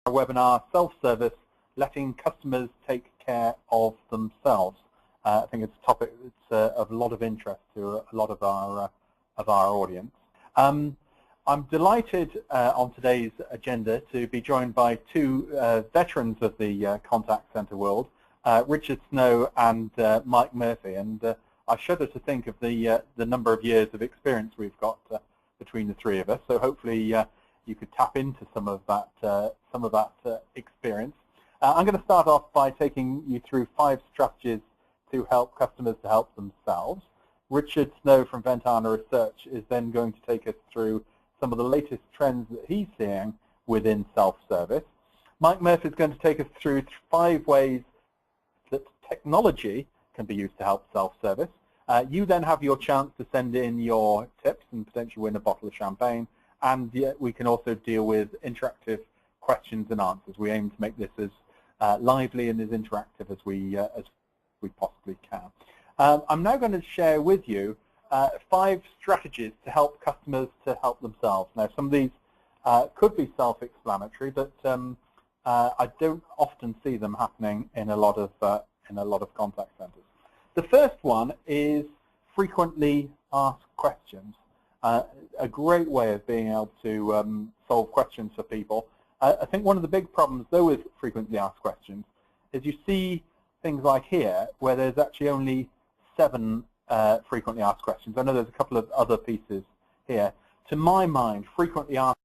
our webinar, Self-Service, Letting Customers Take Care of Themselves. I think it's a topic that's of a lot of interest to a lot of our audience. I'm delighted on today's agenda to be joined by two veterans of the contact center world, Richard Snow and Mike Murphy. And I shudder to think of the number of years of experience we've got between the three of us. So hopefully you could tap into some of that experience. I'm going to start off by taking you through 5 strategies to help customers to help themselves. Richard Snow from Ventana Research is then going to take us through some of the latest trends that he's seeing within self-service. Mike Murphy is going to take us through 5 ways that technology can be used to help self-service. You then have your chance to send in your tips and potentially win a bottle of champagne. And we can also deal with interactive questions and answers. We aim to make this as lively and as interactive as we possibly can. I'm now going to share with you 5 strategies to help customers to help themselves. Now, some of these could be self-explanatory, but I don't often see them happening in a lot of contact centers. The first one is frequently asked questions. A great way of being able to solve questions for people. I think one of the big problems, though, with frequently asked questions is you see things like here where there's actually only 7 frequently asked questions. I know there's a couple of other pieces here. To my mind, frequently asked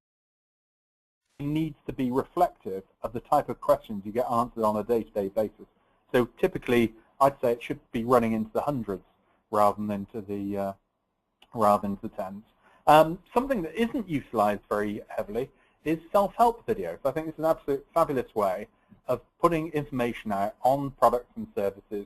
needs to be reflective of the type of questions you get answered on a day-to-day basis. So typically, I'd say it should be running into the hundreds rather than into the tens. Something that isn't utilized very heavily is self-help videos. I think it's an absolute fabulous way of putting information out on products and services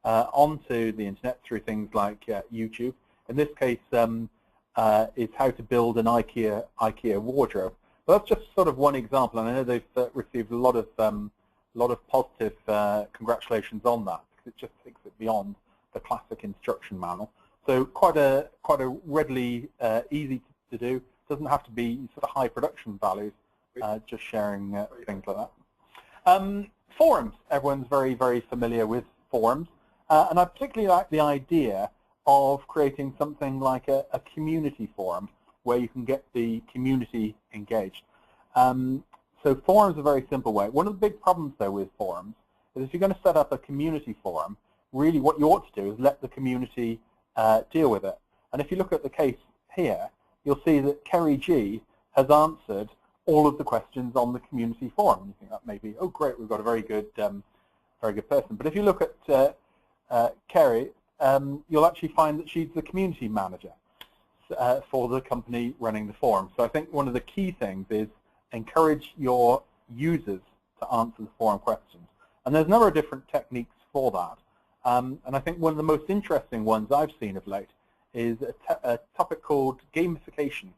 onto the internet through things like YouTube. In this case, is how to build an IKEA wardrobe. But that's just sort of one example, and I know they've received a lot of positive congratulations on that, because it just takes it beyond the classic instruction manual. So quite a readily easy to do. Doesn't have to be sort of high production values. Just sharing things like that. Forums. Everyone's very, very familiar with forums, and I particularly like the idea of creating something like a community forum where you can get the community engaged. So forums are a very simple way. One of the big problems, though, with forums is if you're going to set up a community forum, really what you ought to do is let the community deal with it. And if you look at the case here, you'll see that Kerry G has answered all of the questions on the community forum. You think that may be, oh great, we've got a very good person. But if you look at Kerry, you'll actually find that she's the community manager for the company running the forum. So I think one of the key things is encourage your users to answer the forum questions. And there's a number of different techniques for that. And I think one of the most interesting ones I've seen of late is a topic called gamification.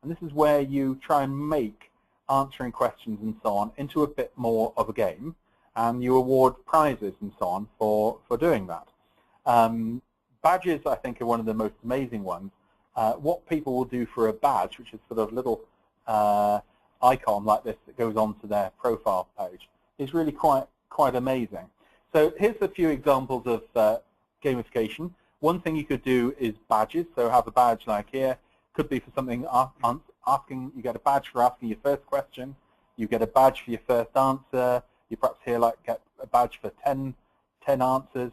And this is where you try and make answering questions and so on into a bit more of a game, and you award prizes and so on for doing that. Badges, I think, are one of the most amazing ones. What people will do for a badge, which is sort of a little icon like this that goes onto their profile page, is really quite amazing. So here's a few examples of gamification. One thing you could do is badges. So have a badge like here. Could be for something asking. You get a badge for asking your first question. You get a badge for your first answer. You perhaps here like get a badge for 10 answers.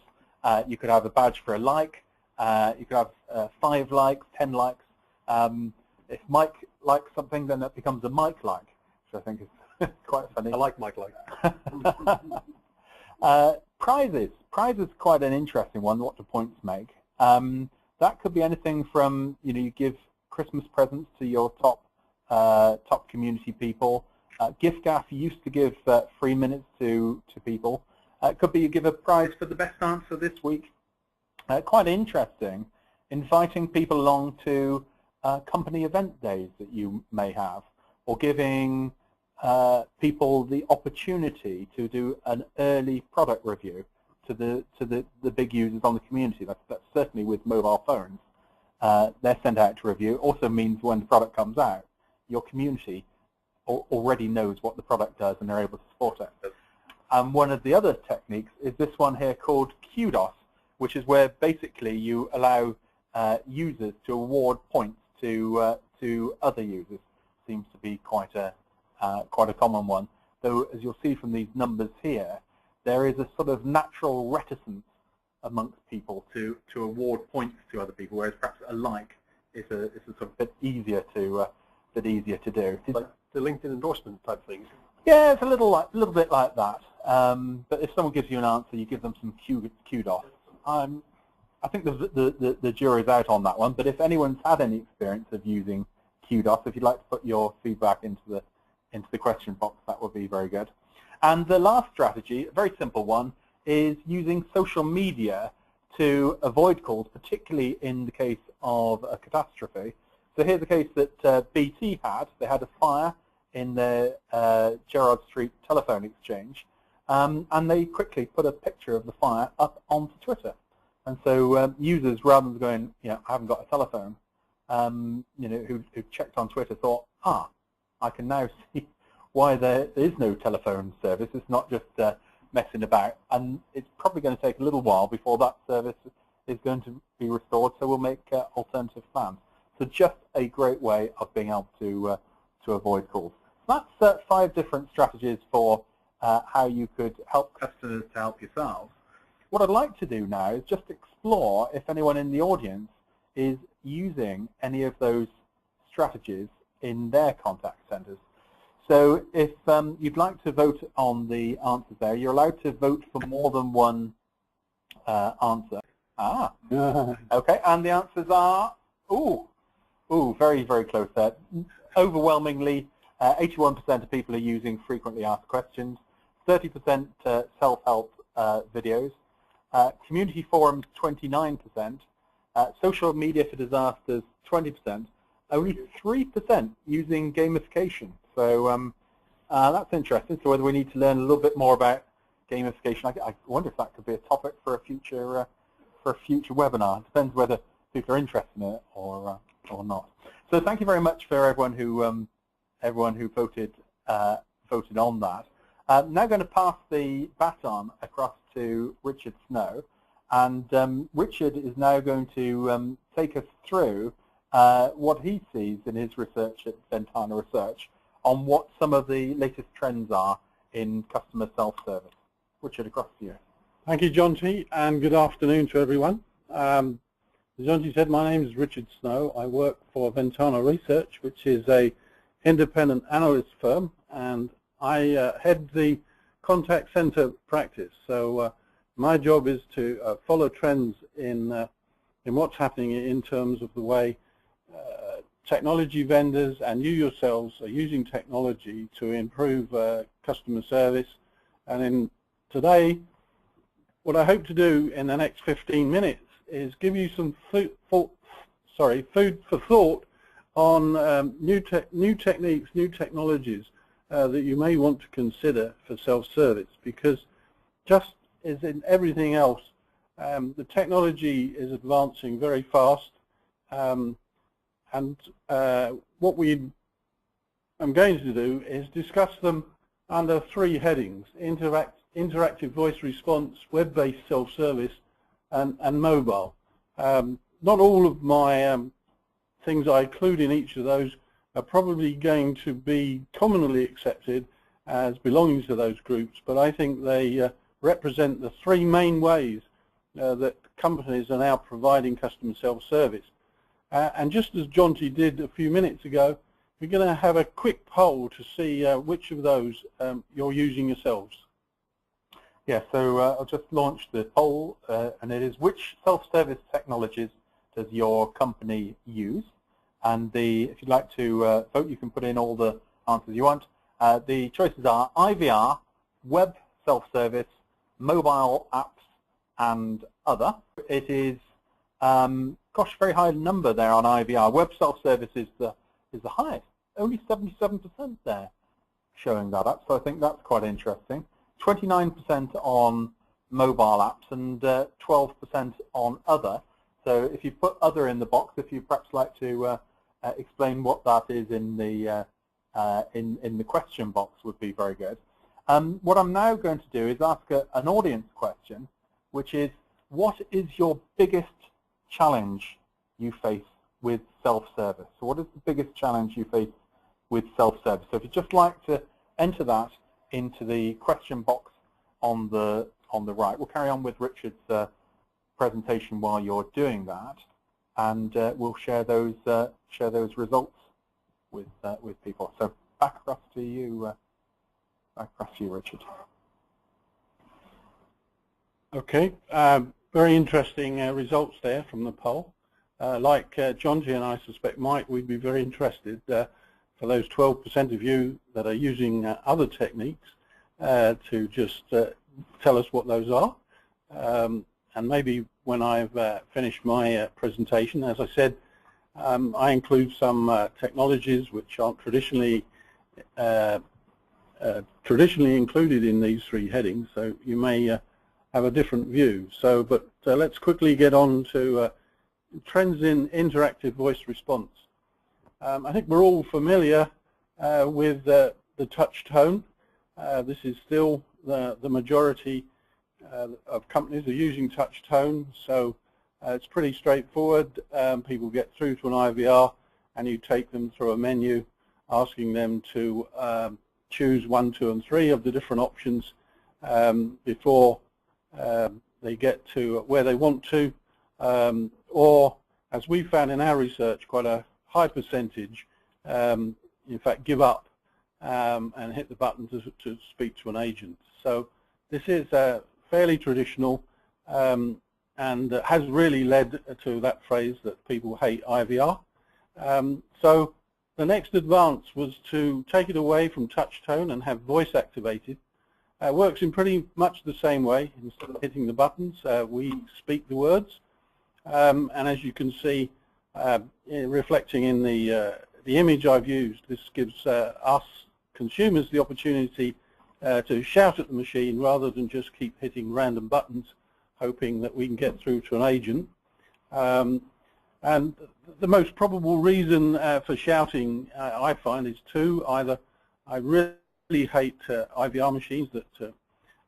You could have a badge for a like. You could have 5 likes, 10 likes. If Mike likes something, then that becomes a Mike like, which I think is quite funny. I like Mike like. Prizes. Prizes is quite an interesting one. What do points make? That could be anything from, you give Christmas presents to your top community people. GiftGaff used to give free minutes to people. It could be you give a prize for the best answer this week. Quite interesting, inviting people along to company event days that you may have, or giving people the opportunity to do an early product review to the big users on the community. That's certainly with mobile phones. They're sent out to review. Also means when the product comes out, your community already knows what the product does and they're able to support it. One of the other techniques is this one here called QDOS, which is where basically you allow users to award points to other users. Seems to be quite a common one. Though, as you'll see from these numbers here, there is a sort of natural reticence amongst people to award points to other people, whereas perhaps a like is a sort of bit easier to do. Like the LinkedIn endorsement type things. Yeah, it's a little bit like that. But if someone gives you an answer, you give them some kudos. I think the jury's out on that one. But if anyone's had any experience of using kudos, if you'd like to put your feedback into the question box, that would be very good. And the last strategy, a very simple one, is using social media to avoid calls, particularly in the case of a catastrophe. So here's a case that BT had. They had a fire in their Gerrard Street telephone exchange, and they quickly put a picture of the fire up onto Twitter. And so users, rather than going, I haven't got a telephone, who checked on Twitter, thought, I can now see why there is no telephone service. It's not just messing about, and it's probably going to take a little while before that service is going to be restored. So we'll make alternative plans. So just a great way of being able to avoid calls. So that's 5 different strategies for how you could help customers to help yourselves. What I'd like to do now is just explore if anyone in the audience is using any of those strategies in their contact centers. So if you'd like to vote on the answers there, you're allowed to vote for more than one answer. Okay, and the answers are, very, very close there. Overwhelmingly, 81% of people are using frequently asked questions, 30% self-help videos, community forums 29%, social media for disasters 20%, only 3% using gamification. So that's interesting. So whether we need to learn a little bit more about gamification, I wonder if that could be a topic for a future webinar. It depends whether people are interested in it or not. So thank you very much for everyone who voted on that. I'm now going to pass the baton across to Richard Snow, and Richard is now going to take us through what he sees in his research at Ventana Research on what some of the latest trends are in customer self-service. Richard, across to you. Thank you, Jonty, and good afternoon to everyone. As Jonty said, my name is Richard Snow. I work for Ventana Research, which is an independent analyst firm, and I head the contact center practice. So my job is to follow trends in what's happening in terms of the way technology vendors and you yourselves are using technology to improve customer service. And today, what I hope to do in the next 15 minutes is give you some food for thought on new techniques, new technologies that you may want to consider for self-service, because just as in everything else, the technology is advancing very fast, and what I'm going to do is discuss them under 3 headings: interactive voice response, web-based self-service, and mobile. Not all of my things I include in each of those are probably going to be commonly accepted as belonging to those groups, but I think they represent the 3 main ways that companies are now providing customer self-service. And just as Jonty did a few minutes ago, we're going to have a quick poll to see which of those you're using yourselves. Yeah, so I'll just launch the poll, and it is: which self-service technologies does your company use? And if you'd like to vote, you can put in all the answers you want. The choices are IVR, web self-service, mobile apps, and other. It is, gosh, very high number there on IVR. Web self-service is the highest, only 77% there showing that up. So I think that's quite interesting. 29% on mobile apps and 12% on other. So if you put other in the box, if you perhaps like to explain what that is in the in the question box would be very good. What I'm now going to do is ask an audience question, which is, what is your biggest challenge you face with self-service? So what is the biggest challenge you face with self-service? So if you'd just like to enter that into the question box on the right. We'll carry on with Richard's presentation while you're doing that, and we'll share those results with people. So back across to you, Richard. Okay, very interesting results there from the poll. Like Jonty and I suspect Mike, we'd be very interested for those 12% of you that are using other techniques to just tell us what those are. And maybe when I've finished my presentation, as I said, I include some technologies which aren't traditionally included in these three headings, so you may have a different view. So, but let's quickly get on to trends in interactive voice response. I think we're all familiar with the touch tone. This is still the majority of companies are using touch tone, so it's pretty straightforward. People get through to an IVR and you take them through a menu asking them to choose 1, 2 and 3 of the different options before they get to where they want to, or as we found in our research, quite a high percentage in fact give up and hit the button to speak to an agent. So this is fairly traditional and has really led to that phrase that people hate IVR. So the next advance was to take it away from touch tone and have voice activated. Works in pretty much the same way. Instead of hitting the buttons, we speak the words, and as you can see, reflecting in the image I've used, this gives us consumers the opportunity to shout at the machine rather than just keep hitting random buttons hoping that we can get through to an agent. And the most probable reason for shouting, I find, is two. Either I really hate IVR machines that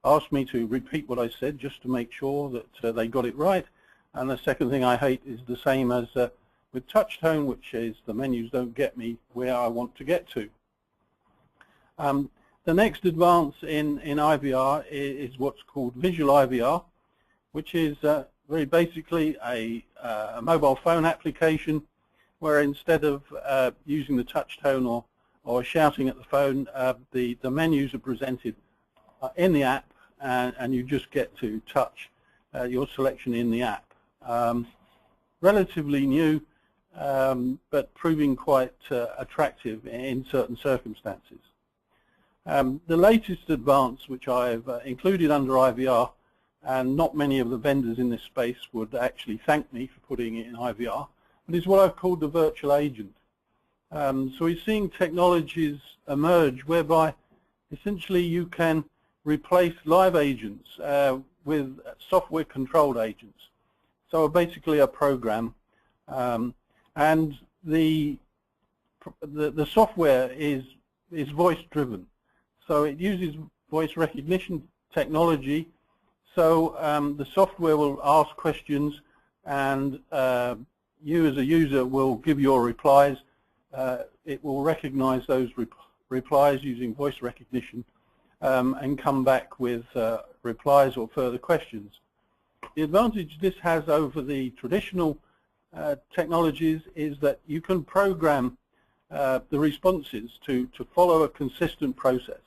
ask me to repeat what I said just to make sure that they got it right, and the second thing I hate is the same as with touch tone, which is the menus don't get me where I want to get to. The next advance in IVR is what's called visual IVR, which is very basically a mobile phone application where instead of using the touch tone or shouting at the phone, the menus are presented in the app, and you just get to touch your selection in the app. Relatively new, but proving quite attractive in certain circumstances. The latest advance, which I've included under IVR, and not many of the vendors in this space would actually thank me for putting it in IVR, but is what I've called the virtual agent. So we're seeing technologies emerge whereby essentially you can replace live agents with software-controlled agents. So basically a program, and the software is voice-driven. So it uses voice recognition technology. So the software will ask questions, and you as a user will give your replies. It will recognize those replies using voice recognition and come back with replies or further questions. The advantage this has over the traditional technologies is that you can program the responses to follow a consistent process.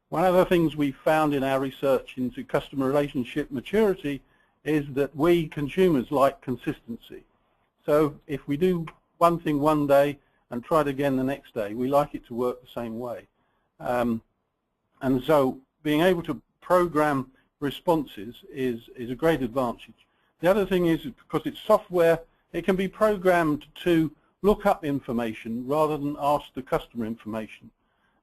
One of the things we found in our research into customer relationship maturity is that we consumers like consistency. So if we do one thing one day and try it again the next day, we like it to work the same way. And so being able to program responses is a great advantage. The other thing is, because it's software, it can be programmed to look up information rather than ask the customer information.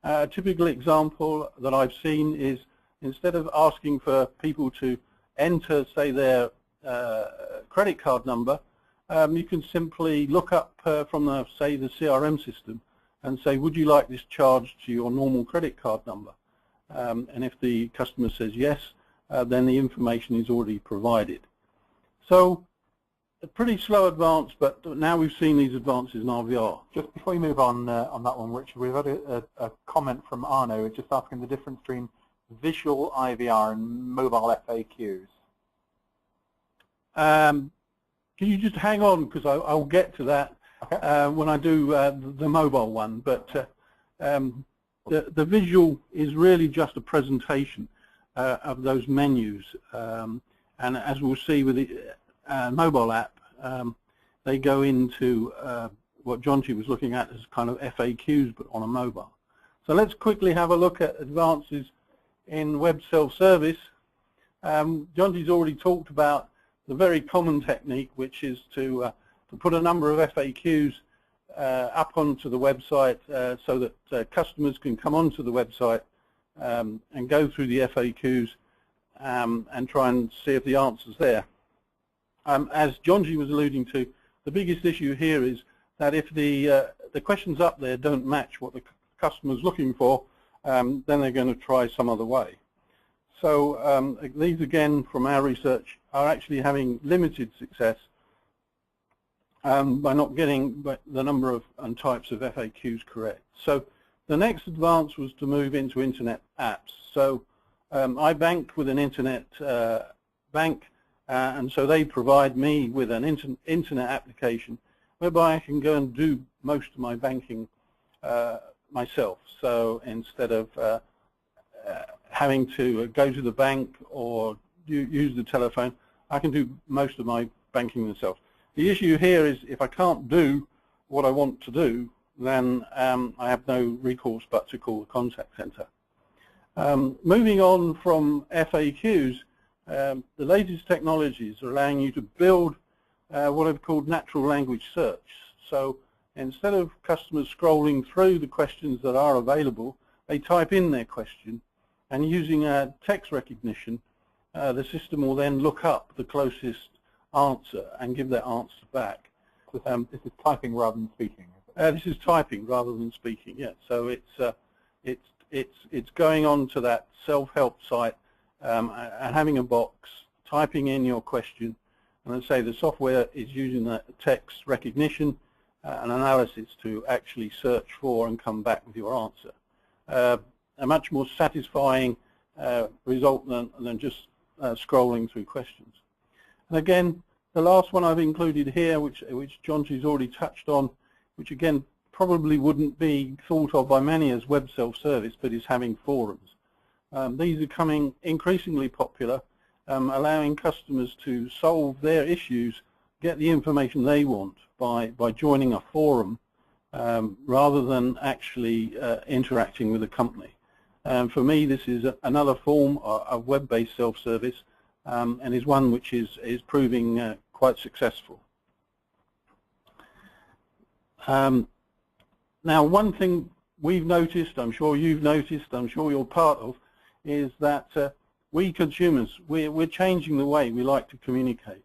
A typical example that I've seen is, instead of asking for people to enter, say, their credit card number, you can simply look up from, say, the CRM system and say, would you like this charged to your normal credit card number? And if the customer says yes, then the information is already provided. So a pretty slow advance, but now we've seen these advances in RVR. Just before you move on that one, Richard, we've had a comment from Arno just asking the difference between visual IVR and mobile FAQs. Can you just hang on, because I'll get to that when I do the mobile one. But the visual is really just a presentation of those menus, and as we'll see with the mobile app, they go into what Jonty was looking at as kind of FAQs, but on a mobile. So let's quickly have a look at advances in web self-service. Jonty's already talked about the very common technique, which is to put a number of FAQs up onto the website so that customers can come onto the website and go through the FAQs and try and see if the answer's there. As Jonty was alluding to, the biggest issue here is that if the questions up there don't match what the customer's looking for, then they're going to try some other way. So these, again, from our research, are actually having limited success by not getting the number of and types of FAQs correct. So the next advance was to move into internet apps. So I bank with an internet bank, and so they provide me with an internet application whereby I can go and do most of my banking myself. So instead of having to go to the bank or use the telephone, I can do most of my banking myself. The issue here is if I can't do what I want to do, then I have no recourse but to call the contact center. Moving on from FAQs, the latest technologies are allowing you to build what I've called natural language search. So instead of customers scrolling through the questions that are available, they type in their question, and using text recognition, the system will then look up the closest answer and give that answer back. This is typing rather than speaking. This is typing rather than speaking. Yeah. So it's going on to that self-help site and having a box, typing in your question, and then say the software is using that text recognition and analysis to actually search for and come back with your answer. A much more satisfying result than just scrolling through questions. And again, the last one I've included here, which Jonty's already touched on, which again probably wouldn't be thought of by many as web self-service, but is having forums. These are becoming increasingly popular, allowing customers to solve their issues, get the information they want by joining a forum rather than actually interacting with the company. For me, this is another form of web-based self-service and is one which is proving quite successful. Now, one thing we've noticed, I'm sure you've noticed, I'm sure you're part of, is that we consumers, we're changing the way we like to communicate.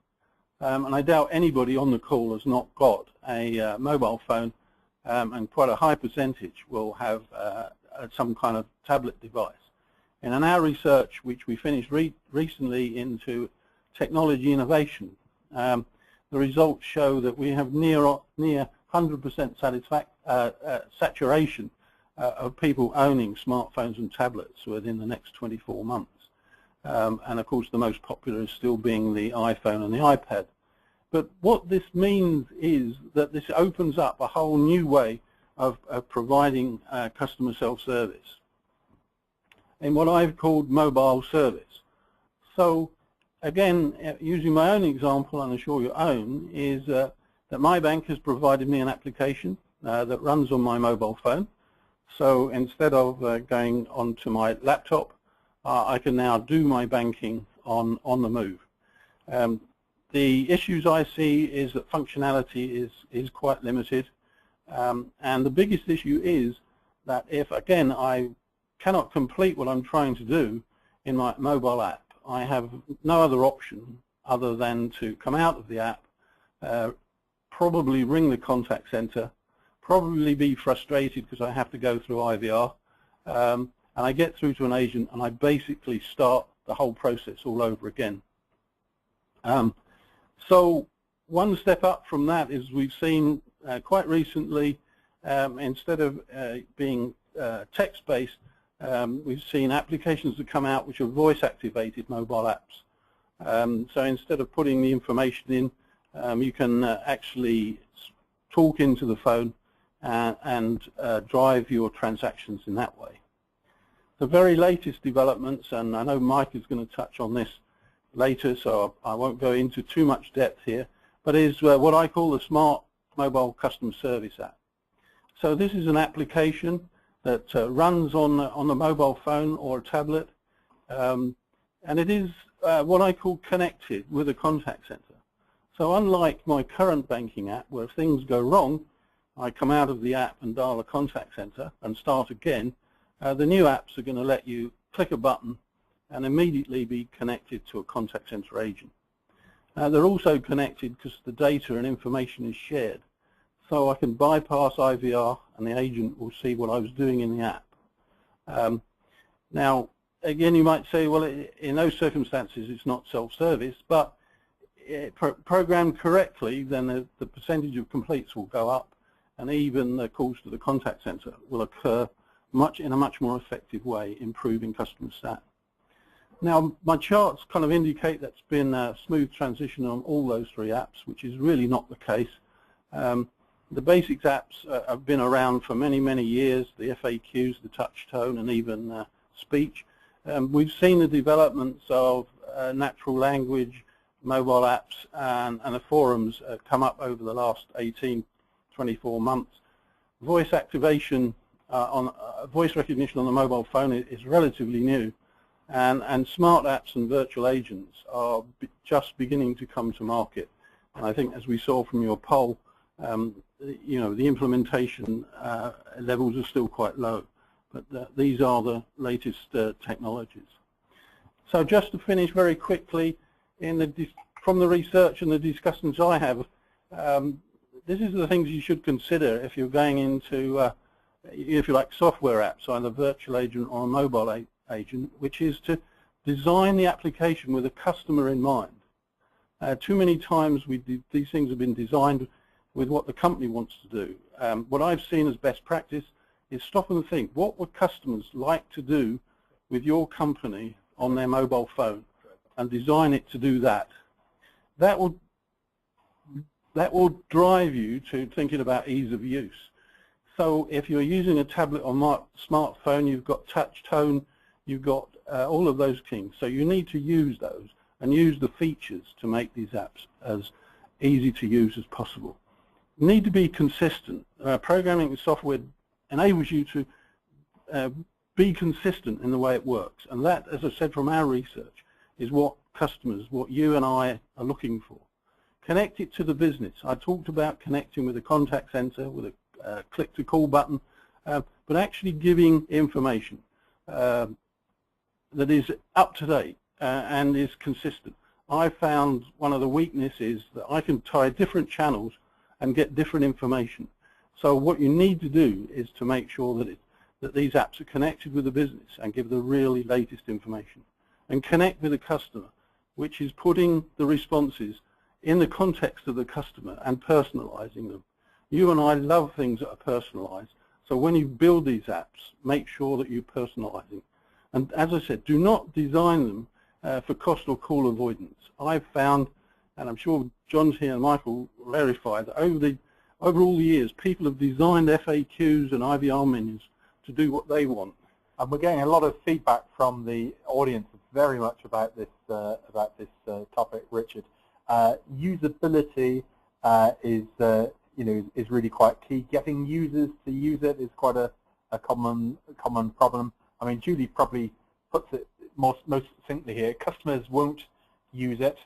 And I doubt anybody on the call has not got a mobile phone, and quite a high percentage will have some kind of tablet device. And in our research, which we finished recently into technology innovation, the results show that we have near 100% saturation of people owning smartphones and tablets within the next 24 months. And of course, the most popular is still being the iPhone and the iPad. But what this means is that this opens up a whole new way of providing customer self-service in what I've called mobile service. So again, using my own example, and I'm sure your own, is that my bank has provided me an application that runs on my mobile phone. So instead of going onto my laptop, I can now do my banking on the move. The issues I see is that functionality is quite limited, and the biggest issue is that if, again, I cannot complete what I'm trying to do in my mobile app, I have no other option other than to come out of the app, probably ring the contact center, probably be frustrated because I have to go through IVR, and I get through to an agent and I basically start the whole process all over again. So one step up from that is we've seen quite recently, instead of being text-based, we've seen applications that come out which are voice-activated mobile apps. So instead of putting the information in, you can actually talk into the phone and drive your transactions in that way. The very latest developments, and I know Mike is going to touch on this later, so I won't go into too much depth here, but is what I call the Smart Mobile Customer Service app. So this is an application that runs on the mobile phone or a tablet, and it is what I call connected with a contact center. So unlike my current banking app, where if things go wrong, I come out of the app and dial a contact center and start again, the new apps are going to let you click a button and immediately be connected to a contact center agent. They're also connected because the data and information is shared. So I can bypass IVR and the agent will see what I was doing in the app. Now, again, you might say, well, in those circumstances, it's not self-service, but programmed correctly, then the percentage of completes will go up, and even the calls to the contact center will occur in a much more effective way, improving customer sat. Now, my charts kind of indicate that's been a smooth transition on all those three apps, which is really not the case. The basics apps have been around for many, many years, the FAQs, the touch tone, and even speech. We've seen the developments of natural language, mobile apps, and the forums come up over the last 18, 24 months. Voice activation voice recognition on the mobile phone is relatively new, and smart apps and virtual agents are just beginning to come to market. And I think, as we saw from your poll, you know, the implementation levels are still quite low, but these are the latest technologies. So just to finish very quickly, from the research and the discussions I have, this is the things you should consider if you're going into, if you like, software apps, either virtual agent or a mobile agent, which is to design the application with a customer in mind. Too many times these things have been designed with what the company wants to do. What I've seen as best practice is stop and think, what would customers like to do with your company on their mobile phone, and design it to do that. That will drive you to thinking about ease of use. So if you're using a tablet or smartphone, you've got touch tone, you've got all of those things. So you need to use those and use the features to make these apps as easy to use as possible. You need to be consistent. Programming software enables you to be consistent in the way it works. And that, as I said from our research, is what customers, what you and I are looking for. Connect it to the business. I talked about connecting with a contact center, with a click-to-call button, but actually giving information that is up to date and is consistent. I found one of the weaknesses that I can tie different channels and get different information. So what you need to do is to make sure that these apps are connected with the business and give the really latest information. And connect with the customer, which is putting the responses in the context of the customer and personalizing them. You and I love things that are personalized, so when you build these apps, make sure that you're personalizing. And as I said, do not design them for cost or call avoidance. I've found, and I'm sure Jonty and Michael verified, that over all the years, people have designed FAQs and IVR menus to do what they want. And we're getting a lot of feedback from the audience very much about this topic, Richard. Usability is really quite key. Getting users to use it is quite a common problem. I mean, Julie probably puts it most succinctly here. Customers won't use it.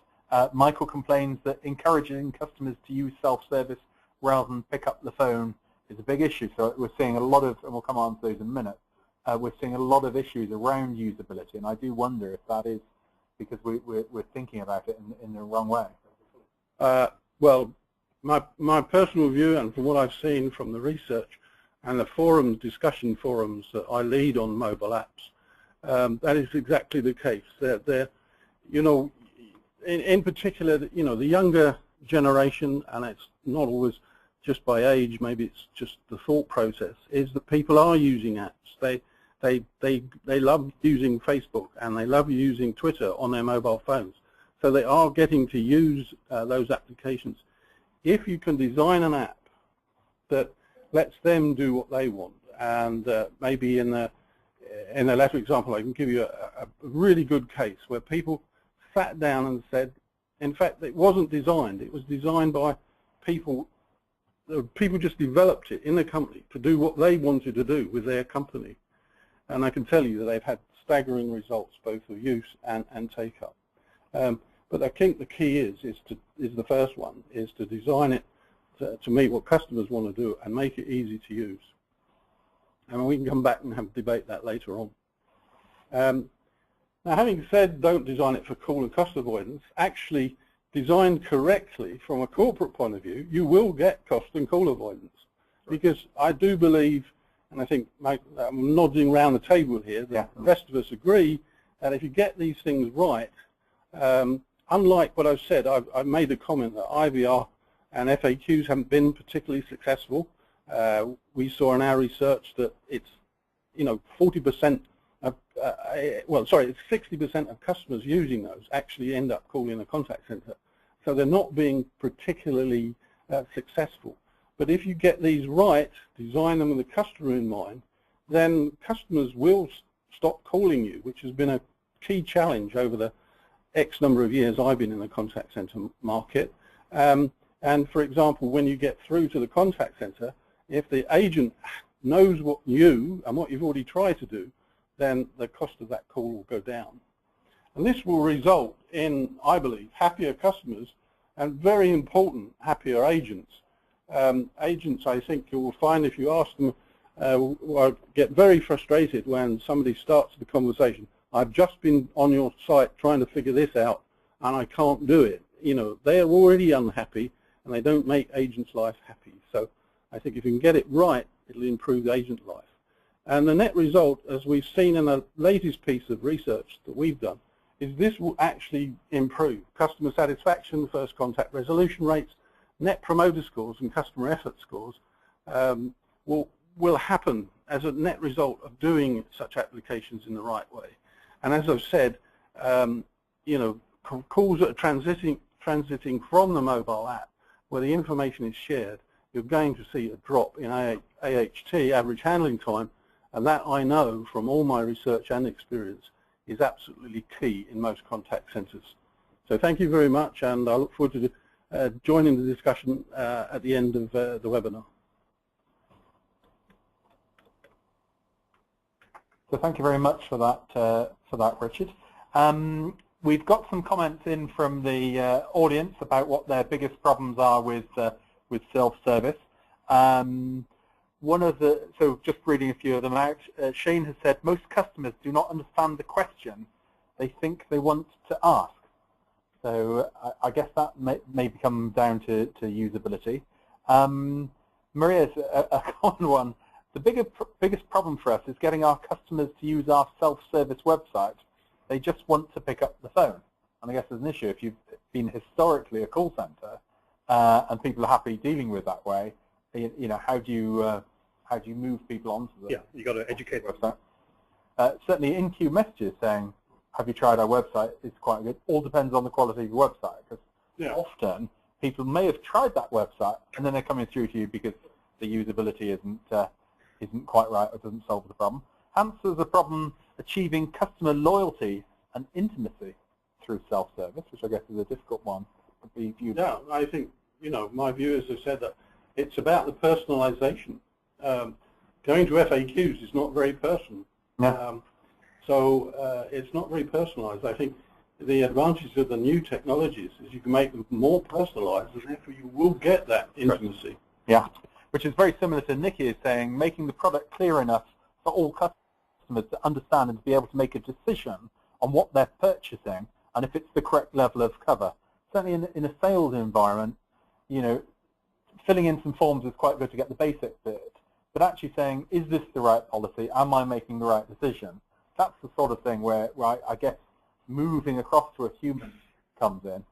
Michael complains that encouraging customers to use self-service rather than pick up the phone is a big issue. So we're seeing a lot of, and we'll come on to those in a minute, we're seeing a lot of issues around usability, and I do wonder if that is because we're thinking about it in the wrong way. Well, my personal view, and from what I've seen from the research and the forums, discussion forums that I lead on mobile apps, that is exactly the case. They're you know, in particular, you know, the younger generation, and it's not always just by age, maybe it's just the thought process, is that people are using apps. They love using Facebook and they love using Twitter on their mobile phones. So they are getting to use those applications. If you can design an app that lets them do what they want, and maybe in the latter example, I can give you a really good case where people sat down and said, in fact, it wasn't designed. It was designed by people. People just developed it in the company to do what they wanted to do with their company. And I can tell you that they've had staggering results, both of use and take-up. But I think the key is the first one, is to design it to meet what customers want to do and make it easy to use. And we can come back and debate that later on. Now, having said don't design it for call and cost avoidance, actually designed correctly from a corporate point of view, you will get cost and call avoidance. Because I do believe, and I think I'm nodding around the table here, that the rest of us agree that if you get these things right, unlike what I've said, I've made the comment that IVR and FAQs haven't been particularly successful. We saw in our research that it's, 40% of, it's 60% of customers using those actually end up calling a contact center. So they're not being particularly successful. But if you get these right, design them with the customer in mind, then customers will stop calling you, which has been a key challenge over the X number of years I've been in the contact center market. And for example, when you get through to the contact center, if the agent knows what you and what you've already tried to do, then the cost of that call will go down. And this will result in, I believe, happier customers and, very important, happier agents. Agents, I think you will find, if you ask them, will get very frustrated when somebody starts the conversation. I've just been on your site trying to figure this out and I can't do it. They are already unhappy and they don't make agents' life happy. So I think if you can get it right, it'll improve the agent life. And the net result, as we've seen in the latest piece of research that we've done, is this will actually improve customer satisfaction, first contact resolution rates, net promoter scores and customer effort scores will happen as a net result of doing such applications in the right way. And as I've said, calls that are transiting from the mobile app where the information is shared, you're going to see a drop in AHT, average handling time, and that I know from all my research and experience is absolutely key in most contact centers. So thank you very much, and I look forward to joining the discussion at the end of the webinar. So thank you very much for that, Richard. We've got some comments in from the audience about what their biggest problems are with self-service. So just reading a few of them out, Shane has said, most customers do not understand the question they think they want to ask. So I guess that may come down to usability. Maria's a common one. The biggest problem for us is getting our customers to use our self-service website. They just want to pick up the phone. And I guess there's an issue if you've been historically a call center and people are happy dealing with that way. How do you move people onto the you got to educate website? Certainly in-queue messages saying, have you tried our website, is quite good. All depends on the quality of your website, because often people may have tried that website and then they're coming through to you because the usability isn't quite right or doesn't solve the problem. Answers the problem achieving customer loyalty and intimacy through self-service, which I guess is a difficult one to be viewed. Yeah, I think, my view, as I said, that it's about the personalization. Going to FAQs is not very personal. Yeah. So it's not very personalized. I think the advantage of the new technologies is you can make them more personalized, and therefore you will get that intimacy. Yeah, which is very similar to Nikki is saying, making the product clear enough for all customers to understand and to be able to make a decision on what they're purchasing and if it's the correct level of cover. Certainly in a sales environment, filling in some forms is quite good to get the basic bit, but actually saying, is this the right policy? Am I making the right decision? That's the sort of thing where I guess moving across to a human comes in.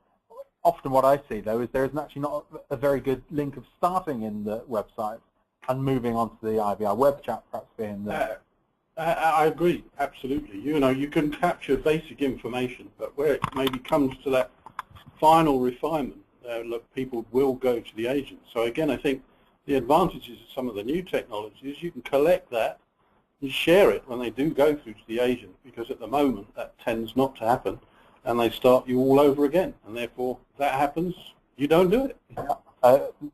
Often what I see, though, is there is actually not a very good link of starting in the website and moving on to the IVR web chat perhaps being the... I agree, absolutely. You can capture basic information, but where it maybe comes to that final refinement, look, people will go to the agent. So again, I think the advantages of some of the new technologies, you can collect that and share it when they do go through to the agent, because at the moment that tends not to happen, and they start you all over again, and therefore that happens, you don't do it.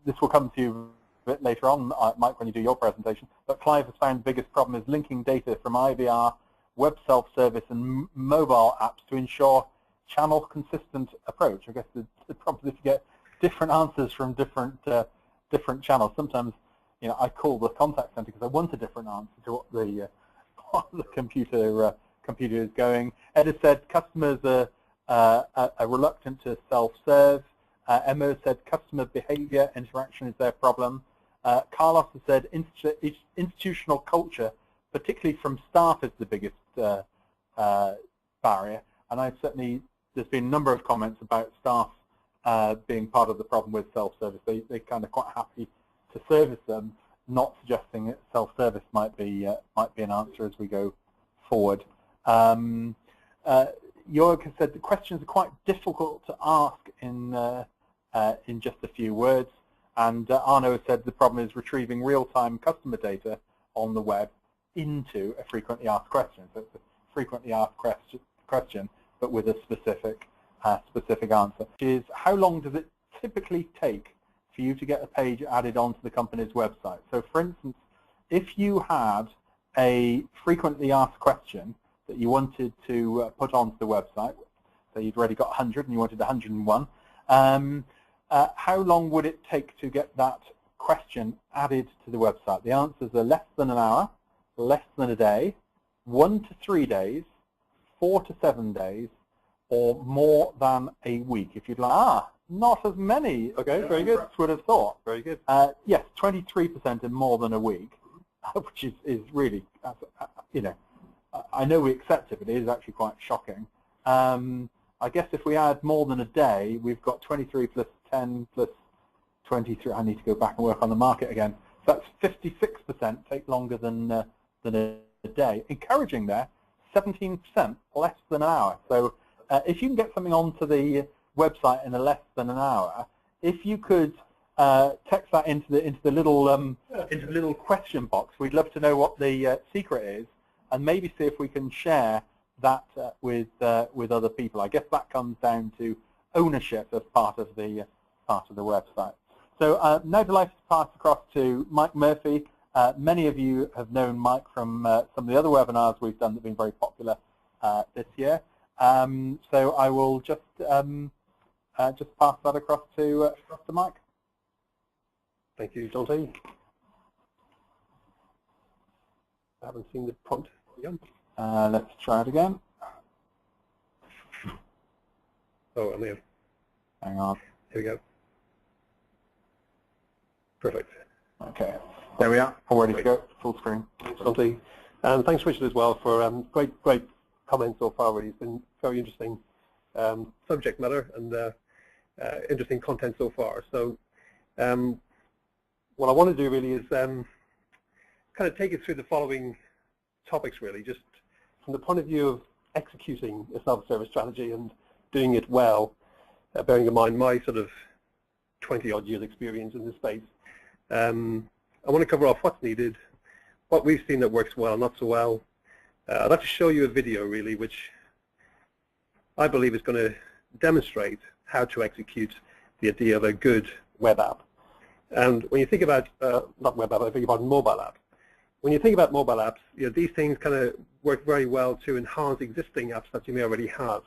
This will come to you a bit later on, Mike, when you do your presentation, but Clive has found the biggest problem is linking data from IVR, web self-service and mobile apps to ensure channel consistent approach. I guess the problem is if you get different answers from different channels. Sometimes, I call the contact center because I want a different answer to what the computer is going. Ed has said customers are reluctant to self-serve. Emma said customer behavior interaction is their problem. Carlos has said institutional culture, particularly from staff, is the biggest barrier. And there's been a number of comments about staff being part of the problem with self-service. They're kind of quite happy to service them, not suggesting that self-service might be an answer as we go forward. Jörg has said the questions are quite difficult to ask in just a few words, and Arno has said the problem is retrieving real-time customer data on the web into a frequently asked question. So it's a frequently asked question, but with a specific answer. Which is, how long does it typically take for you to get a page added onto the company's website? So, for instance, if you had a frequently asked question that you wanted to put onto the website, so you'd already got 100 and you wanted 101, how long would it take to get that question added to the website? The answers are less than an hour, less than a day, 1 to 3 days, 4 to 7 days, or more than a week. If you'd like, not as many. Okay, very good. Would have thought. Very good. Yes, 23% in more than a week, which is really, I know we accept it, but it is actually quite shocking. I guess if we add more than a day, we've got 23 plus 10 plus 23. I need to go back and work on the market again. So that's 56% take longer than a day. Encouraging there, 17% less than an hour. So if you can get something onto the website in less than an hour, if you could text that into the little question box, we'd love to know what the secret is, and maybe see if we can share that with other people. I guess that comes down to ownership as part of the website. So now delighted to pass across to Mike Murphy. Many of you have known Mike from some of the other webinars we've done that have been very popular this year. So I will just pass that across to Mike. Thank you, Jonty. I haven't seen the prompt again. Let's try it again. Oh, I'm here. Hang on. Here we go. Perfect. Okay. There we are. All ready to go. Full screen. Thanks, Jonty. And thanks, Richard, as well, for great comments so far. Really, it's been very interesting subject matter and interesting content so far. So, what I want to do really is kind of take it through the following topics, really, just from the point of view of executing a self-service strategy and doing it well, bearing in mind my sort of 20-odd years experience in this space. I want to cover off what's needed, what we've seen that works well, not so well. I'd like to show you a video, really, which I believe is going to demonstrate how to execute the idea of a good web app. And when you think about, not web app, I think about mobile app. When you think about mobile apps, these things kind of work very well to enhance existing apps that you may already have,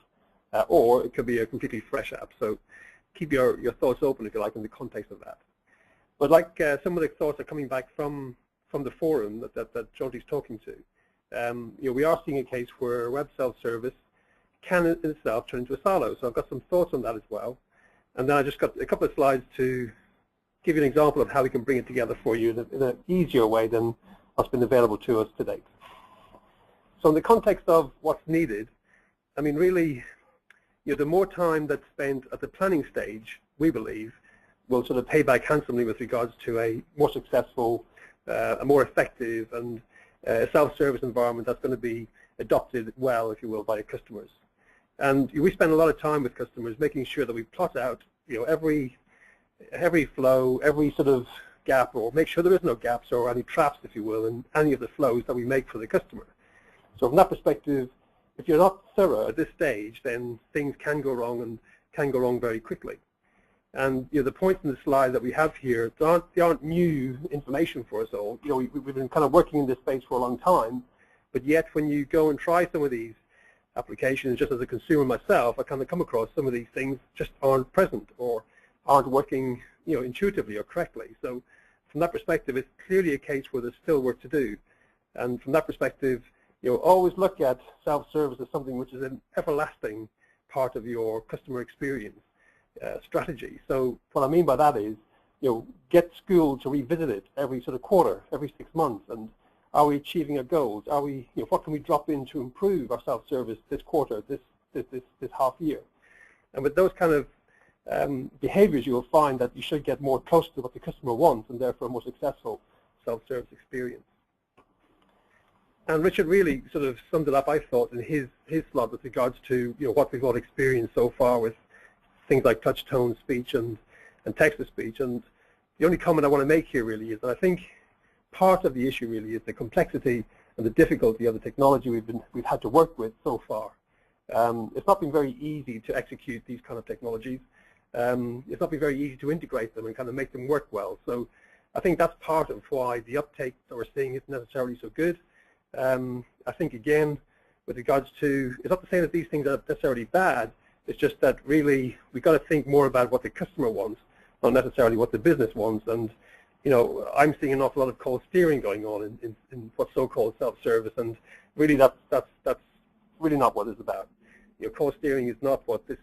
or it could be a completely fresh app. So keep your thoughts open, if you like, in the context of that. But like some of the thoughts are coming back from the forum that Jonty's talking to, we are seeing a case where web self-service can in itself turn into a silo. So I've got some thoughts on that as well. And then I just got a couple of slides to give you an example of how we can bring it together for you in an easier way than what's been available to us to date. So in the context of what's needed, I mean, really, the more time that's spent at the planning stage, we believe, will sort of pay back handsomely with regards to a more successful, a more effective, and self-service environment that's going to be adopted well, if you will, by your customers. And we spend a lot of time with customers making sure that we plot out, every flow, every sort of gap, or make sure there is no gaps or any traps, if you will, in any of the flows that we make for the customer. So from that perspective, if you're not thorough at this stage, then things can go wrong, and can go wrong very quickly. And the points in the slide that we have here, they aren't new information for us all. We've been kind of working in this space for a long time, but yet when you go and try some of these applications, just as a consumer myself, I kind of come across some of these things just aren't present or aren't working, intuitively or correctly. So from that perspective, it's clearly a case where there's still work to do. And from that perspective, always look at self-service as something which is an everlasting part of your customer experience strategy. So what I mean by that is, get school to revisit it every sort of quarter, every 6 months, and are we achieving our goals? Are we, what can we drop in to improve our self-service this quarter, this half year? And with those kind of behaviors, you will find that you should get more close to what the customer wants, and therefore a more successful self-service experience. And Richard really sort of summed it up, I thought, in his slide with regards to what we've all experienced so far with things like touch tone speech and text-to-speech. And the only comment I want to make here really is that I think part of the issue really is the complexity and the difficulty of the technology we've had to work with so far. It's not been very easy to execute these kind of technologies. It's not been very easy to integrate them and kind of make them work well. So I think that's part of why the uptake that we're seeing isn't necessarily so good. I think, again, with regards to, it's not to say that these things are necessarily bad, it's just that really we've got to think more about what the customer wants, not necessarily what the business wants. And, I'm seeing an awful lot of call steering going on in what's so-called self-service, and really that's really not what it's about. Call steering is not what this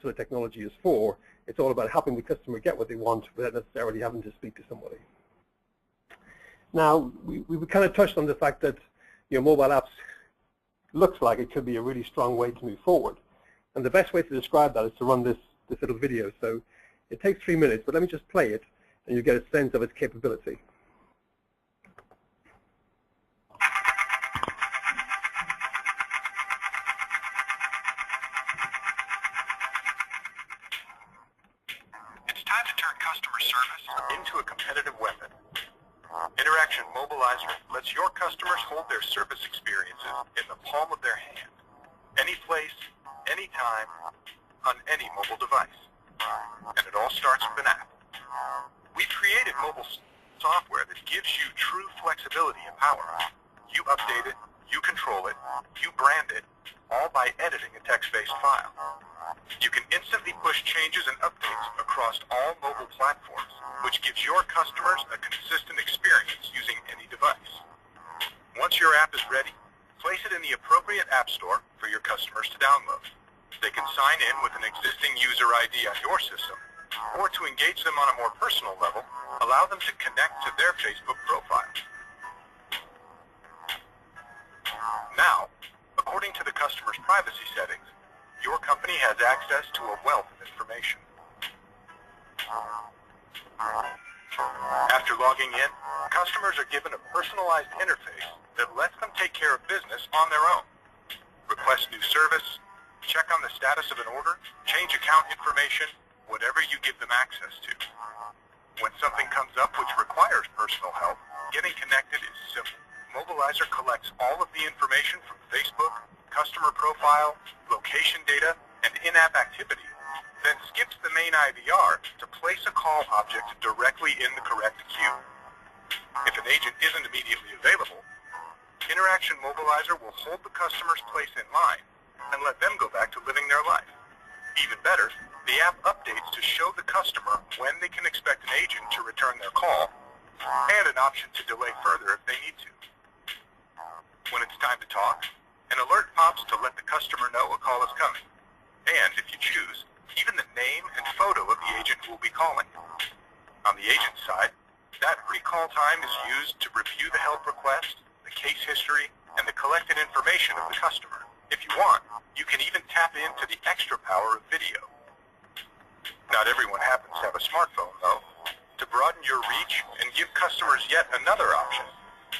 sort of technology is for. It's all about helping the customer get what they want without necessarily having to speak to somebody. Now, we kind of touched on the fact that mobile apps looks like it could be a really strong way to move forward. And the best way to describe that is to run this little video. So it takes 3 minutes, but let me just play it, and you get a sense of its capability. It's time to turn customer service into a competitive weapon. Interaction Mobilizer lets your customers hold their service experiences in the palm of their hand, any place, anytime, on any mobile device. And it all starts with an app. We've created mobile software that gives you true flexibility and power. You update it, you control it, you brand it, all by editing a text-based file. You can instantly push changes and updates across all mobile platforms, which gives your customers a consistent experience using any device. Once your app is ready, place it in the appropriate app store for your customers to download. They can sign in with an existing user ID on your system, or to engage them on a more personal level, allow them to connect to their Facebook profile. Now, according to the customer's privacy settings, your company has access to a wealth of information. After logging in, customers are given a personalized interface that lets them take care of business on their own. Request new service, check on the status of an order, change account information, whatever you give them access to. When something comes up which requires personal help, getting connected is simple. Mobilizer collects all of the information from Facebook, customer profile, location data, and in-app activity, then skips the main IVR to place a call object directly in the correct queue. If an agent isn't immediately available, Interaction Mobilizer will hold the customer's place in line and let them go back to living their life. Even better, the app updates to show the customer when they can expect an agent to return their call, and an option to delay further if they need to. When it's time to talk, an alert pops to let the customer know a call is coming, and if you choose, even the name and photo of the agent who will be calling. On the agent side, that recall time is used to review the help request, the case history, and the collected information of the customer. If you want, you can even tap into the extra power of video. Not everyone happens to have a smartphone, though. To broaden your reach and give customers yet another option,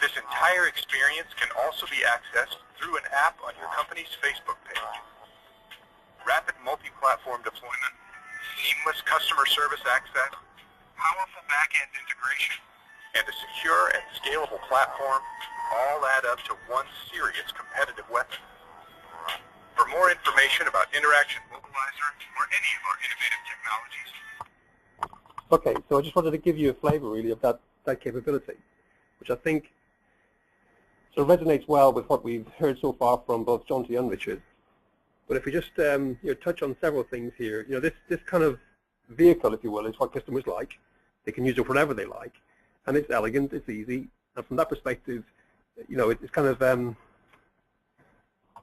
this entire experience can also be accessed through an app on your company's Facebook page. Rapid multi-platform deployment, seamless customer service access, powerful back-end integration, and a secure and scalable platform all add up to one serious competitive weapon. For more information about Interaction Mobilizer or any of our innovative technologies. Okay, so I just wanted to give you a flavor really of that capability, which I think sort of resonates well with what we've heard so far from both Jonty and Richard. But if we just touch on several things here, this kind of vehicle, if you will, is what customers like. They can use it whenever they like, and it's elegant, it's easy, and from that perspective, it's kind of, I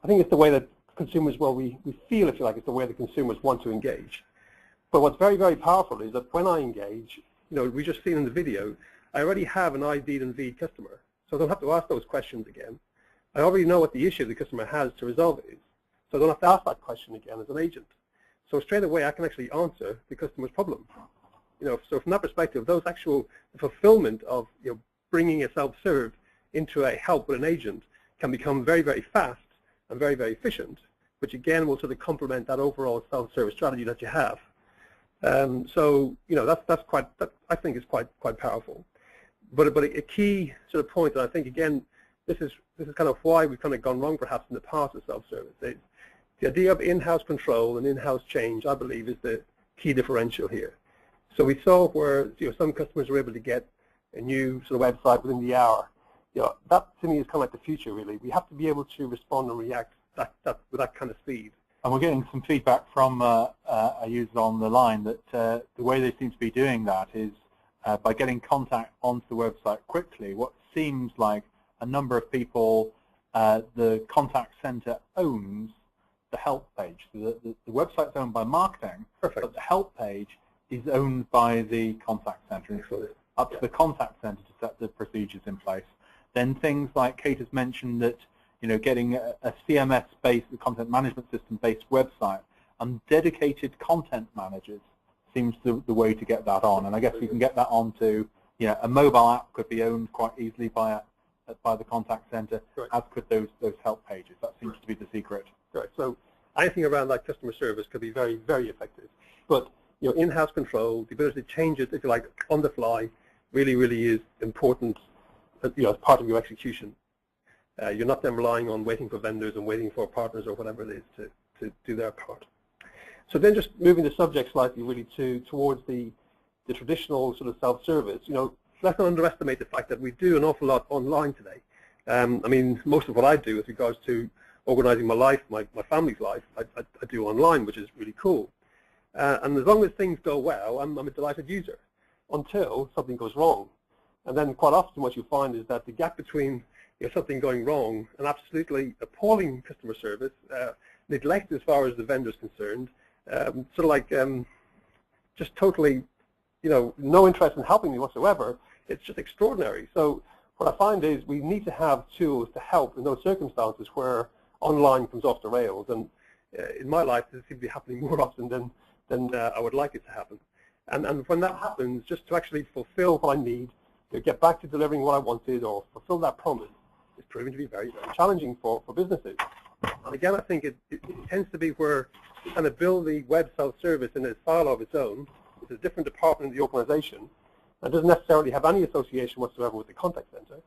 think it's the way that consumers, well, we feel, if you like, it's the way the consumers want to engage. But what's very, very powerful is that when I engage, we just seen in the video, I already have an ID'd and V'd customer, so I don't have to ask those questions again. I already know what the issue the customer has to resolve is, so I don't have to ask that question again as an agent. So straight away, I can actually answer the customer's problem. So from that perspective, the fulfillment of bringing a self-serve into a help with an agent can become very, very fast and very, very efficient, which again will sort of complement that overall self-service strategy that you have. So that's quite, I think is quite powerful. But a key sort of point, and I think again this is kind of why we've kind of gone wrong perhaps in the past with self-service. The idea of in-house control and in-house change, I believe, is the key differential here. So we saw where some customers were able to get a new sort of website within the hour. That to me is kind of like the future really. We have to be able to respond and react with that kind of speed. And we're getting some feedback from a user on the line that the way they seem to be doing that is by getting contact onto the website quickly. What seems like a number of people, the contact center owns the help page. So the website's owned by marketing, Perfect. But the help page is owned by the contact center. And it's up to the contact center to set the procedures in place. Then things like Kate has mentioned that getting a CMS-based, content management system-based website and dedicated content managers seems the way to get that on. And I guess we can get that onto, a mobile app could be owned quite easily by the contact center, right, as could those help pages. That seems to be the secret. Right. So anything around that customer service could be very, very effective. But in-house control, the ability to change it, if you like, on the fly, really, really is important. As part of your execution. You're not then relying on waiting for vendors and waiting for partners or whatever it is to do their part. So then just moving the subject slightly really towards the traditional sort of self-service, let's not underestimate the fact that we do an awful lot online today. I mean, most of what I do with regards to organizing my life, my family's life, I do online, which is really cool. And as long as things go well, I'm a delighted user until something goes wrong. And then quite often what you find is that the gap between something going wrong and absolutely appalling customer service, neglect as far as the vendor is concerned, sort of like just totally, no interest in helping me whatsoever, it's just extraordinary. So what I find is we need to have tools to help in those circumstances where online comes off the rails. And in my life, this seems to be happening more often than I would like it to happen. And when that happens, just to actually fulfill what I need, to get back to delivering what I wanted or fulfill that promise is proving to be very, very challenging for businesses. And again, I think it tends to be where you kind of build the web self-service in a silo of its own. It's a different department in the organization and doesn't necessarily have any association whatsoever with the contact center.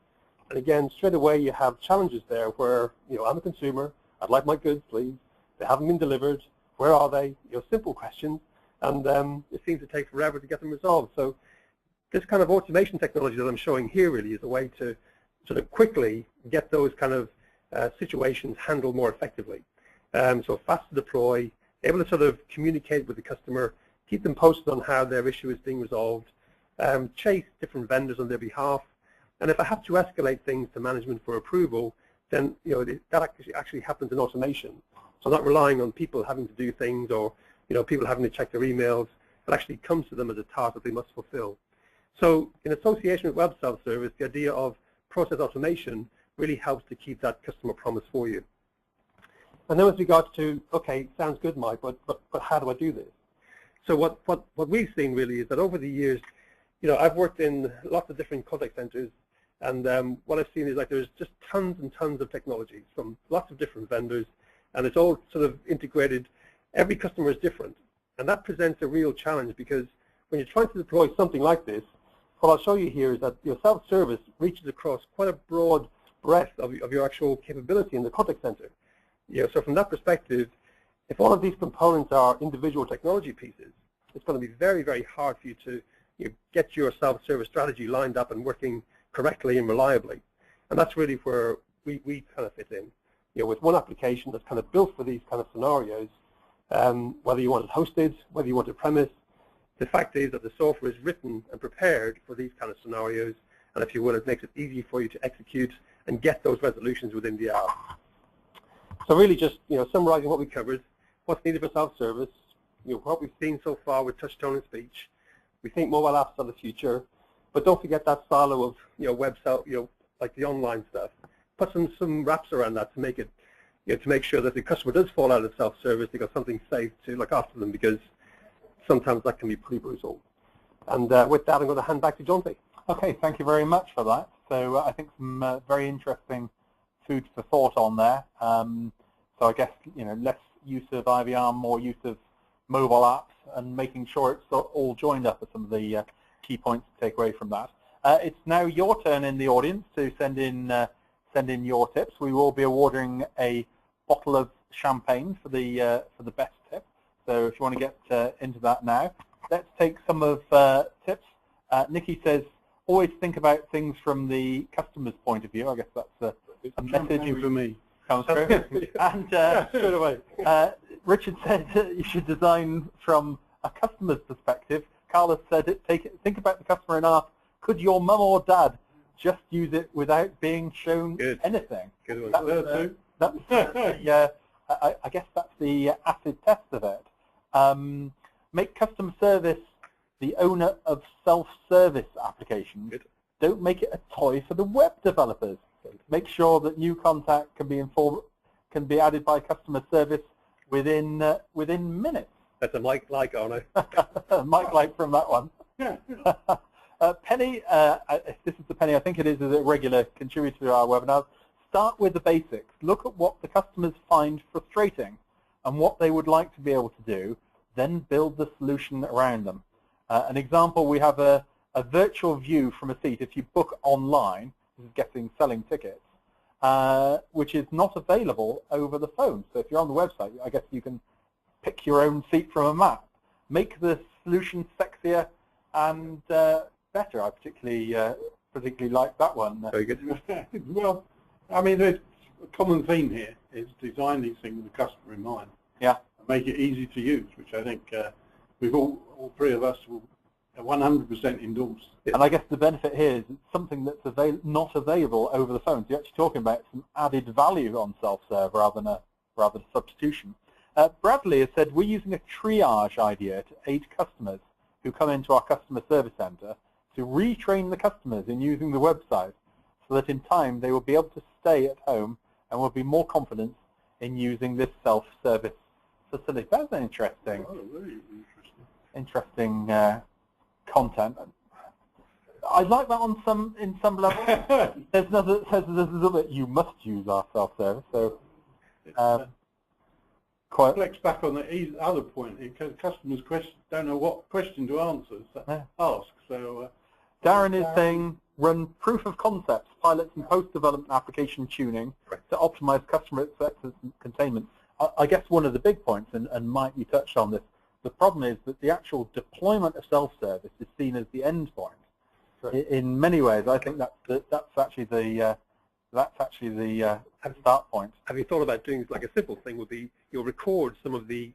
And again, straight away you have challenges there where, I'm a consumer, I'd like my goods, please. They haven't been delivered. Where are they? Simple questions. And it seems to take forever to get them resolved. So this kind of automation technology that I'm showing here really is a way to sort of quickly get those kind of situations handled more effectively. So fast to deploy, able to sort of communicate with the customer, keep them posted on how their issue is being resolved, chase different vendors on their behalf. And if I have to escalate things to management for approval, then that actually happens in automation. So I'm not relying on people having to do things or people having to check their emails. It actually comes to them as a task that they must fulfill. So in association with web self-service, the idea of process automation really helps to keep that customer promise for you. And then with regards to, okay, sounds good, Mike, but how do I do this? So what we've seen really is that over the years, I've worked in lots of different contact centers, and what I've seen is like there's just tons and tons of technologies from lots of different vendors, and it's all sort of integrated. Every customer is different, and that presents a real challenge because when you're trying to deploy something like this, what I'll show you here is that your self-service reaches across quite a broad breadth of your actual capability in the contact center. So from that perspective, if all of these components are individual technology pieces, it's going to be very, very hard for you to get your self-service strategy lined up and working correctly and reliably. And that's really where we kind of fit in. With one application that's kind of built for these kind of scenarios, whether you want it hosted, whether you want it premise, the fact is that the software is written and prepared for these kind of scenarios, and if you will, it makes it easy for you to execute and get those resolutions within the hour. So really just, summarizing what we covered, what's needed for self-service, what we've seen so far with touch, tone, and speech. We think mobile apps are the future, but don't forget that silo of, web self, like the online stuff. Put some wraps around that to make it, to make sure that the customer does fall out of self-service, they've got something safe to look after them, because sometimes that can be pretty brutal. And with that, I'm going to hand back to Jonty. Okay, thank you very much for that. So I think some very interesting food for thought on there. So I guess, less use of IVR, more use of mobile apps, and making sure it's all joined up are some of the key points to take away from that. It's now your turn in the audience to send in your tips. We will be awarding a bottle of champagne for the best tip. So if you want to get into that now, let's take some of tips. Nikki says, always think about things from the customer's point of view. I guess that's a message for me. Comes through. And Straight away. Richard said you should design from a customer's perspective. Carlos said, think about the customer and ask, could your mum or dad just use it without being shown anything? Good one. I guess that's the acid test of it. Make customer service the owner of self-service applications. Good. Don't make it a toy for the web developers. Make sure that new contact can be added by customer service within minutes. That's a Mike like, aren't I? Mike like from that one. Yeah. Penny, this is the Penny, I think it is a regular contributor to our webinars. Start with the basics. Look at what the customers find frustrating and what they would like to be able to do, then build the solution around them. An example, we have a virtual view from a seat if you book online, this is selling tickets, which is not available over the phone. So if you're on the website, I guess you can pick your own seat from a map. Make the solution sexier and better. I particularly like that one. Very good. Well, I mean, there's a common theme here is design these things with the customer in mind. Yeah. And make it easy to use, which I think we've all three of us will 100% endorse. And I guess the benefit here is it's something that's not available over the phone. So you're actually talking about some added value on self-serve rather than substitution. Bradley has said we're using a triage idea to aid customers who come into our customer service center to retrain the customers in using the website so that in time they will be able to stay at home and will be more confident in using this self-service facility. That's interesting. Oh, really interesting content. I like that on in some level. There's another that says there's a little bit you must use our self-service. So quite flex back on the other point because customers don't know what question to answer. Ask. So Darren is saying run proof of concepts, pilots, and post-development application tuning to optimize customer acceptance and containment. I guess one of the big points, and Mike, you touched on this. The problem is that the actual deployment of self-service is seen as the end point. Right. In many ways, I think that's actually the start point. Have you thought about doing like a simple thing would be you'll record some of the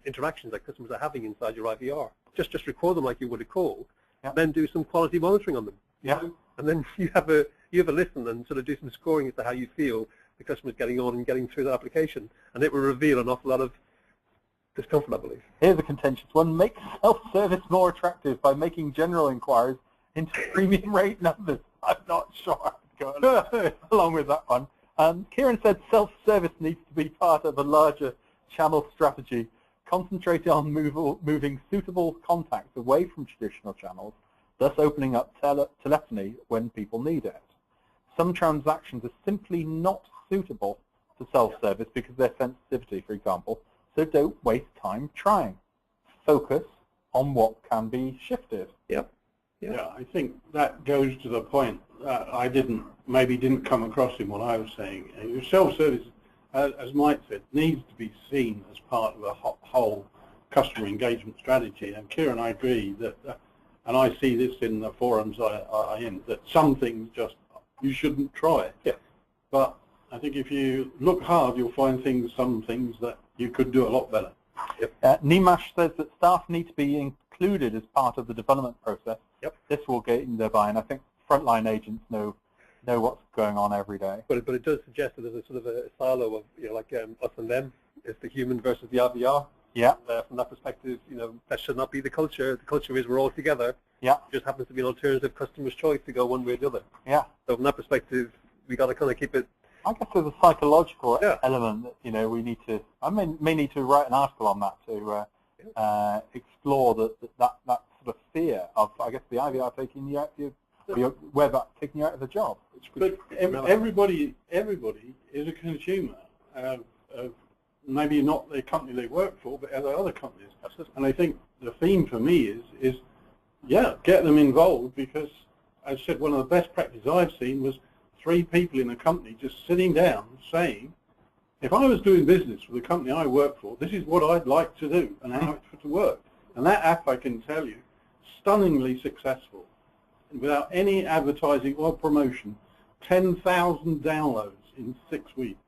interactions that customers are having inside your IVR. Just record them like you would a call, then do some quality monitoring on them. Yeah. And then you have a listen and sort of do some scoring as to how you feel the customer's getting on and getting through the application, and it will reveal an awful lot of discomfort, I believe. Here's a contentious one. Make self-service more attractive by making general inquiries into premium rate numbers. I'm not sure I'd go along with that one. Kieran said self-service needs to be part of a larger channel strategy. Concentrate on moving suitable contacts away from traditional channels, thus opening up telephony when people need it. Some transactions are simply not suitable for self-service because of their sensitivity, for example, so don't waste time trying. Focus on what can be shifted. Yep. Yeah, I think that goes to the point I maybe didn't come across in what I was saying. Self-service, as Mike said, needs to be seen as part of a whole customer engagement strategy. And Kieran, I agree that, and I see this in the forums I in, that some things just you shouldn't try. Yeah. But I think if you look hard, you'll find some things that you could do a lot better. Yep. Nimash says that staff need to be included as part of the development process. Yep. This will gain their buy-in. I think frontline agents know what's going on every day. But it does suggest that there's a sort of a silo of, like us and them. It's the human versus the IVR. Yeah. From that perspective, that should not be the culture. The culture is we're all together. Yeah. It just happens to be an alternative customer's choice to go one way or the other. Yeah. So from that perspective, we got to kind of keep it. I guess there's a psychological element that we need to. I may need to write an article on that to explore that sort of fear of, I guess, the IVR taking you out your web app taking you out of the job. But everybody is a consumer of maybe not the company they work for, but other companies. And I think the theme for me is get them involved, because I said one of the best practices I've seen was 3 people in a company just sitting down saying, if I was doing business with the company I work for, this is what I'd like to do and how it's to work. And that app, I can tell you, stunningly successful. Without any advertising or promotion, 10,000 downloads in 6 weeks.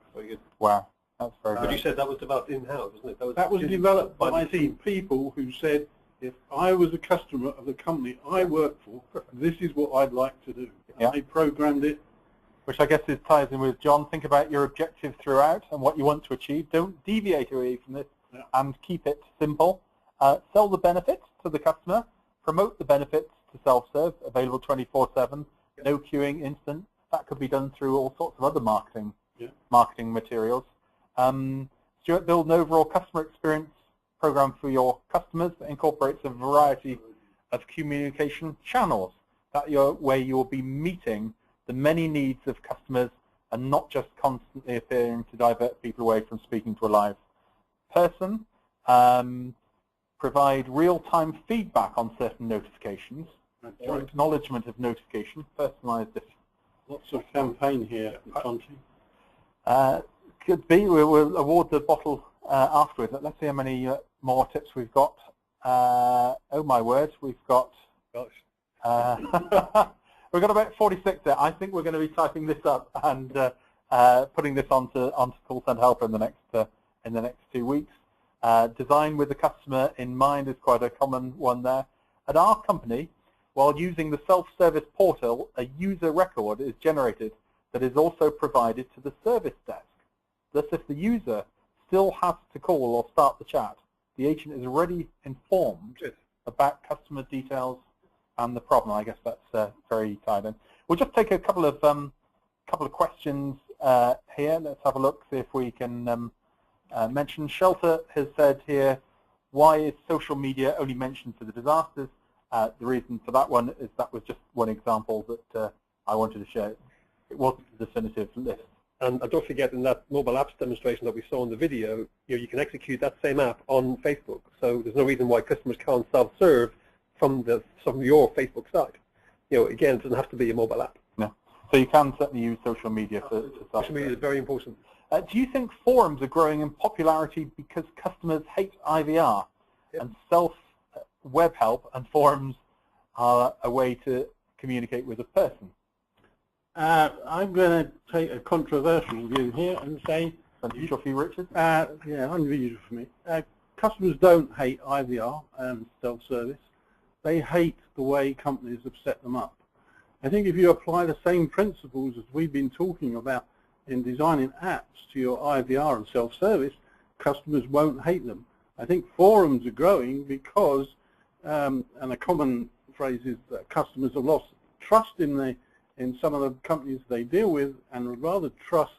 Wow, that's very good. But you said that was developed in-house, wasn't it? That was developed by people who said, if I was a customer of the company I work for, this is what I'd like to do. Yeah. They programmed it. Which I guess ties in with John. Think about your objective throughout and what you want to achieve. Don't deviate away from this and keep it simple. Sell the benefits to the customer. Promote the benefits to self-serve, available 24/7. No queuing, instant. That could be done through all sorts of other marketing materials. Stuart, build an overall customer experience program for your customers that incorporates a variety of communication channels. That way you'll be meeting the many needs of customers and not just constantly appearing to divert people away from speaking to a live person. Provide real-time feedback on certain notifications or acknowledgement of notification, personalized it. Lots of campaign here, Jonty. Could be. We'll award the bottle afterwards. Let's see how many more tips we've got. Oh my word, we've got... we've got about 46 there. I think we're going to be typing this up and putting this onto Call Center Helper in the next 2 weeks. Design with the customer in mind is quite a common one there. At our company, while using the self-service portal, a user record is generated that is also provided to the service desk. Thus, if the user still has to call or start the chat, the agent is already informed about customer details and the problem. I guess that's very tied in. We'll just take a couple of questions here. Let's have a look, see if we can mention. Shelter has said here, why is social media only mentioned for the disasters? The reason for that one is that was just one example that I wanted to share. It wasn't a definitive list. And don't forget, in that mobile apps demonstration that we saw in the video, you can execute that same app on Facebook. So there's no reason why customers can't self-serve from your Facebook site. Again, it doesn't have to be a mobile app. No. So you can certainly use social media for self-serve. Social media is very important. Do you think forums are growing in popularity because customers hate IVR and web help and forums are a way to communicate with a person? I'm going to take a controversial view here and say... Unusual for you, Richard? Yeah, unusual for me. Customers don't hate IVR and self-service. They hate the way companies have set them up. I think if you apply the same principles as we've been talking about in designing apps to your IVR and self-service, customers won't hate them. I think forums are growing because, and a common phrase is that customers have lost trust in some of the companies they deal with and would rather trust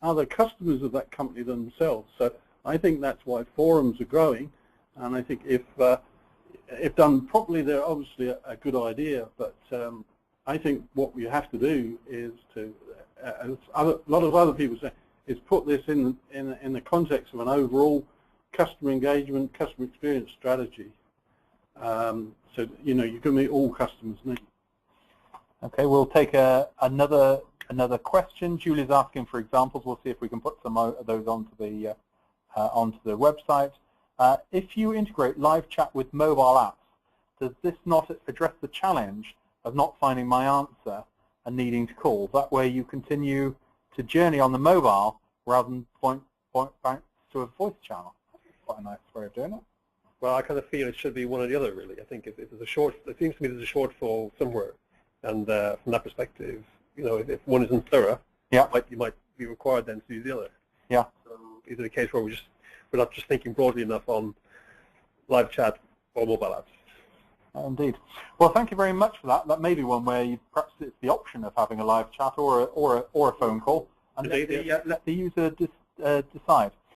other customers of that company themselves. So I think that's why forums are growing, and I think if done properly, they're obviously a good idea. But I think what we have to do is to, as a lot of other people say, is put this in the context of an overall customer engagement, customer experience strategy. So you can meet all customers' needs. Okay, we'll take another question. Julie's asking for examples. We'll see if we can put some of those onto the website. If you integrate live chat with mobile apps, does this not address the challenge of not finding my answer and needing to call? That way you continue to journey on the mobile rather than point back to a voice channel. That's quite a nice way of doing it. Well, I kind of feel it should be one or the other, really. I think if there's it seems to me there's a shortfall somewhere, and from that perspective, if one isn't thorough, yeah, you might be required then to do the other. Yeah. So is it a case where we're not just thinking broadly enough on live chat or mobile apps? Indeed. Well, thank you very much for that. That may be one where perhaps it's the option of having a live chat or a phone call, and let the user decide.